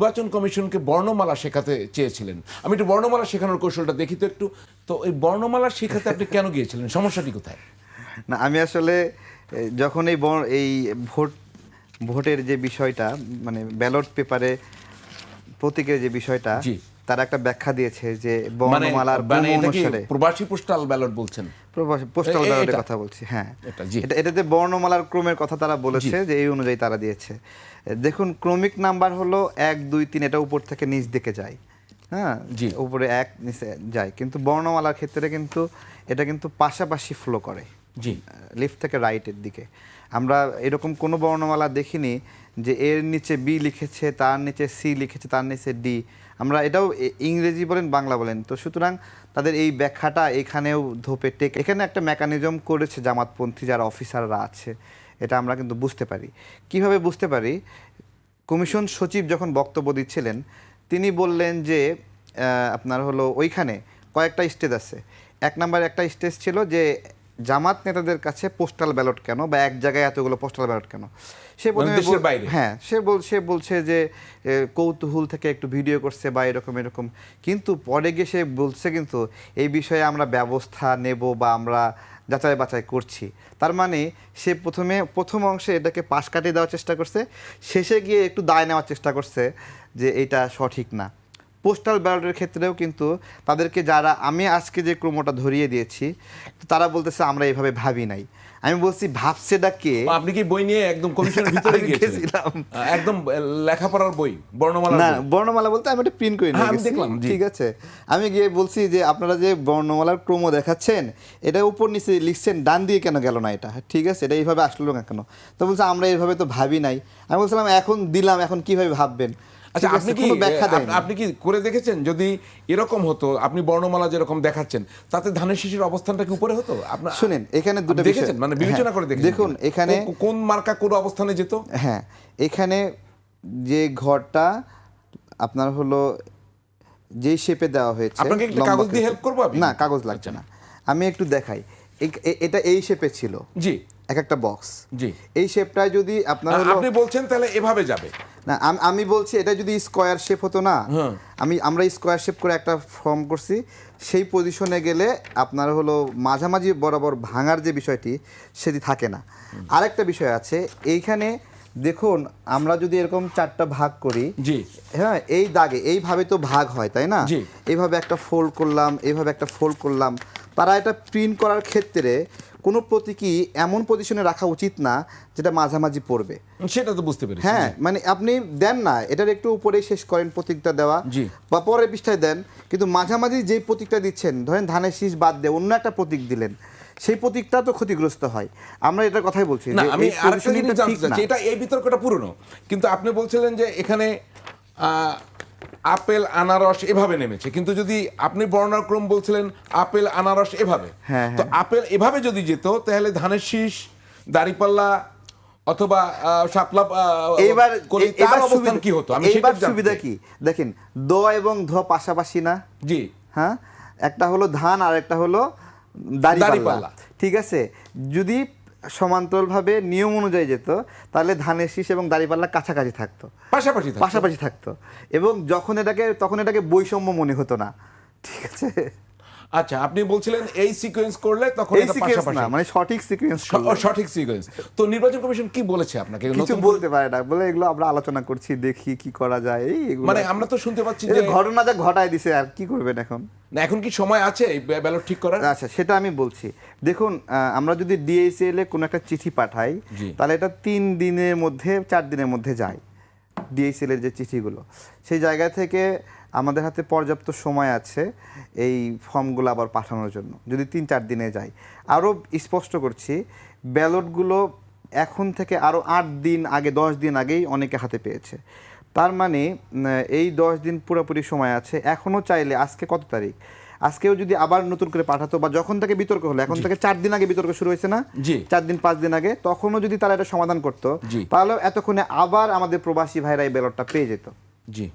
নির্বাচন কমিশনকে বর্ণমালা শেখাতে চেয়েছিলেন। আমি একটু বর্ণমালা শেখানোর কৌশলটা দেখি তো একটু। তো এই বর্ণমালা শেখাতে আপনি কেন গিয়েছিলেন? সমস্যাটি কোথায়? না, আমি আসলে যখন এই ভোটের যে বিষয়টা, মানে ব্যালট পেপারে প্রতীকের যে বিষয়টা, জি। তারা একটা ব্যাখ্যা দিয়েছে যে মানে বর্ণমালার মানে ক্রম এটা কি অনুসারে প্রবাসী পোস্টাল ব্যালট বলছেন? পোস্টাল ব্যালটের এটা? কথা বলছি। হ্যাঁ, এটা, জি। এটাতে বর্ণমালার ক্রমের কথা তারা বলেছে যে এই অনুযায়ী তারা দিয়েছে। দেখুন, ক্রমিক নাম্বার হলো 1 2 3, এটা উপর থেকে নিচ দিকে যায়। হ্যাঁ, জি। উপরে 1 নিচে যায়, কিন্তু বর্ণমালার ক্ষেত্রে কিন্তু এটা কিন্তু পাশাপাশি ফ্লো করে, জি। লেফট থেকে রাইটের দিকে। আমরা এরকম কোনো বর্ণমালা দেখিনি যে এর নিচে বি লিখেছে, তার নিচে সি লিখেছে, তার নিচে ডি। আমরা এটাও ইংরেজি বলেন বাংলা বলেন, তো সুতরাং তাদের এই ব্যাখ্যাটা এখানেও ধোপে টেক। এখানে একটা মেকানিজম করেছে জামাতপন্থী যারা অফিসাররা আছে, এটা আমরা কিন্তু বুঝতে পারি। কিভাবে বুঝতে পারি? কমিশন সচিব যখন বক্তব্য দিচ্ছিলেন, তিনি বললেন যে আপনার হলো ওইখানে কয়েকটা স্টেজ আছে। 1 নাম্বার একটা স্টেজ ছিল যে জামাত নেতাদের কাছে পোস্টাল ব্যালট কেন, বা এক জায়গায় এতগুলো পোস্টাল ব্যালট কেন। সে প্রথমে দেশের বাইরে? হ্যাঁ, সে বলছে যে কৌতূহল থেকে একটু ভিডিও করছে বা এরকম, কিন্তু পরে গিয়ে সে বলছে কিন্তু এই বিষয়ে আমরা ব্যবস্থা নেব বা আমরা যাচাই বাছাই করছি। তার মানে সে প্রথম অংশে এটাকে পাশ কাটিয়ে দেওয়ার চেষ্টা করছে, শেষে গিয়ে একটু দায় নেওয়ার চেষ্টা করছে যে এটা সঠিক না। পোস্টাল ব্যালটের ক্ষেত্রেও কিন্তু তাদেরকে যারা, আমি আজকে যে ক্রমটা ধরিয়ে দিয়েছি, তারা বলতেছে আমরা এইভাবে ভাবি নাই। আমি বলছি ভাবছেটা কে? আপনি কি বই নিয়ে একদম কমিশনের ভিতরে গিয়েছিলেন? একদম লেখাপড়ার বই, বর্ণমালা? না, বর্ণমালা বলতে আমি এটা প্রিন্ট করে নিয়ে আমি গেছি। দেখলাম, জি। ঠিক আছে, আমি গিয়ে বলছি যে আপনারা যে বর্ণমালার ক্রম দেখাচ্ছেন, এটা উপর নিচে লিখছেন, ডান দিয়ে কেন গেল না এটা? ঠিক আছে, এটা এইভাবে আসলো না কেন? তো বলছে আমরা এইভাবে তো ভাবি নাই। আমি বলছিলাম এখন দিলাম, এখন কিভাবে ভাববেন? আচ্ছা, আপনি কি করে দেখেছেন যদি এরকম হতো, আপনি বর্ণমালা যেরকম দেখাচ্ছেন, তাতে ধানের শীষের অবস্থানটা কি উপরে হতো? আপনার শুনেন, এখানে দুটো বিষয় দেখেছেন, মানে বিবেচনা করে দেখেছেন? দেখুন, এখানে কোন মার্কা কোন অবস্থানে যেত? হ্যাঁ, এখানে যে ঘরটা আপনার হলো যেই শেপে দেওয়া হয়েছে, আপনাকে একটা কাগজ দিয়ে হেল্প করবো? না, কাগজ লাগছে না, আমি একটু দেখাই। এটা এই শেপে ছিল, জি, এক একটা বক্স। জি। এই শেপটায় যদি আপনার হলো, আপনি বলছেন তাহলে এভাবে যাবে না, আমি বলছি এটা যদি স্কোয়ার শেপ হতো না, আমরা স্কোয়ার শেপ করে একটা ফর্ম করছি, সেই পজিশনে গেলে আপনার হলো মাঝামাঝি বরাবর ভাঙার যে বিষয়টি, সেটি থাকে না। আরেকটা বিষয় আছে এইখানে, দেখুন আমরা যদি এরকম 4টা ভাগ করি, জি, হ্যাঁ, এই দাগে এইভাবে তো ভাগ হয়, তাই না? জি। এইভাবে একটা ফোল্ড করলাম, এইভাবে একটা ফোল্ড করলাম। তারা এটা প্রিন্ট করার ক্ষেত্রে কোনো প্রতীকী এমন পজিশনে রাখা উচিত না যেটা মাঝামাঝি পড়বে। সেটা তো বুঝতে পেরেছি। হ্যাঁ, মানে আপনি দেন না, এটার একটু উপরেই শেষ করেন প্রতীকটা দেওয়া, জি। বা পরের পৃষ্ঠায় দেন, কিন্তু মাঝামাঝি যেই প্রতীকটা দিচ্ছেন, ধরেন ধানের শীষ বাদ দিয়ে অন্য একটা প্রতীক দিলেন, সেই প্রতীকটা তো ক্ষতিগ্রস্ত হয়। আমরা এটার কথাই বলছি না, যে আমি এই আরেকটা জিনিস positioningটা জানতে ঠিক না। চাচ্ছি, এটা এই বিতর্কটা পুরনো, কিন্তু আপনি বলছিলেন যে এখানে আপেল আনারস এভাবে নেমেছে, কিন্তু যদি আপনি বর্ণাক্রম বলছিলেন আপেল আনারস এভাবে, হ্যাঁ, তো আপেল এভাবে যদি যেত, তাহলে ধানের শীষ, দাঁড়িপাল্লা অথবা শাপলা, এইবার তার অবস্থান কি হতো? আমি সেটা জানতে সুবিধা চাই। কি দেখেন, দ এবং ধ পাশাপাশি না? জি, হ্যাঁ, একটা হলো ধান আর একটা হলো দাঁড়িপাল্লা। দাঁড়িপাল্লা। ঠিক আছে, যদি সমান্তরালভাবে নিয়ম অনুযায়ী যেত, তাহলে ধানের শীষ এবং দাঁড়িপাল্লা কাছাকাছি থাকতো, পাশাপাশি থাকতো, এবং তখন এটাকে বৈষম্য মনে হতো না। ঠিক আছে, আচ্ছা, আপনি বলছিলেন এই সিকোয়েন্স করলে তখন এই এটা সিকোয়েন্স পাশাপাশি, না, মানে সঠিক সিকোয়েন্স, সঠিক সিকোয়েন্স। তো নির্বাচন কমিশন কি বলেছে আপনাকে? কিছু বলতে পারে না, বলে এগুলো আমরা আলোচনা করছি, দেখি কি করা যায়। এগুলো মানে আমরা তো শুনতে পাচ্ছি এই যে ঘটনা যা ঘটায় দিছে, আর কি করবেন এখন? না, এখন কি সময় আছে এই ব্যালট ঠিক করার? আচ্ছা, সেটা আমি বলছি। দেখুন, আমরা যদি ডিএসএল এ কোনো একটা চিঠি পাঠাই, জি। তাহলে এটা 3 দিনের মধ্যে 4 দিনের মধ্যে যায়। ডিএসএল এর যে চিঠিগুলো, সেই জায়গা থেকে আমাদের হাতে পর্যাপ্ত সময় আছে এই ফর্মগুলো আবার পাঠানোর জন্য, যদি 3-4 দিনে যায়। আরও স্পষ্ট করছি, ব্যালটগুলো এখন থেকে আরও 8 দিন আগে, 10 দিন আগেই অনেকে হাতে পেয়েছে। তার মানে এই 10 দিন পুরোপুরি সময় আছে। এখনও চাইলে, আজকে কত তারিখ, আজকেও যদি আবার নতুন করে পাঠাতো, বা যখন থেকে বিতর্ক হলো, এখন থেকে 4 দিন আগে বিতর্ক শুরু হয়েছে না? জি। 4 দিন 5 দিন আগে, তখনও যদি তারা এটা সমাধান করতো, জি। তাহলে এতক্ষণে আবার আমাদের প্রবাসী ভাইরা এই ব্যালটটা পেয়ে যেত। জি।